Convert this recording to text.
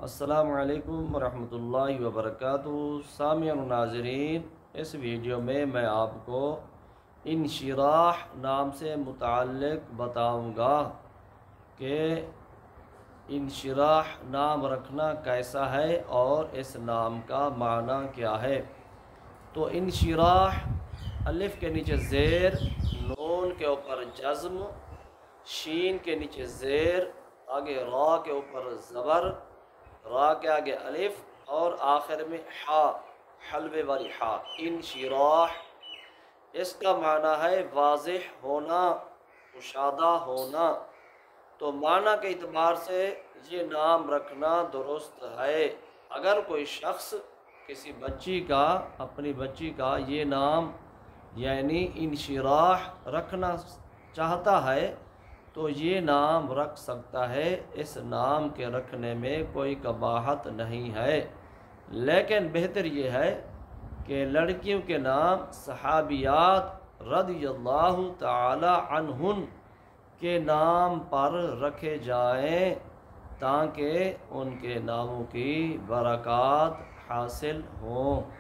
السلام علیکم ورحمۃ اللہ وبرکاتہ۔ سامعین و ناظرین، اس ویڈیو میں آپ کو انشراح نام سے متعلق بتاؤں گا کہ انشراح نام رکھنا کیسا ہے اور اس نام کا معنی کیا ہے۔ تو انشراح، الف کے نیچے زیر، نون کے اوپر جزم، شین کے نیچے زیر، آگے را کے اوپر زبر، را کے آگے الف اور آخر میں حا، حلوے والی حا، انشراح۔ اس کا معنی ہے واضح ہونا، کشادہ ہونا۔ تو معنی کے اعتبار سے یہ نام رکھنا درست ہے۔ اگر کوئی شخص کسی بچی کا، اپنی بچی کا یہ نام یعنی انشراح رکھنا چاہتا ہے تو یہ نام رکھ سکتا ہے، اس نام کے رکھنے میں کوئی قباحت نہیں ہے۔ لیکن بہتر یہ ہے کہ لڑکیوں کے نام صحابیات رضی اللہ تعالی عنہن کے نام پر رکھے جائیں تاکہ ان کے ناموں کی برکات حاصل ہوں۔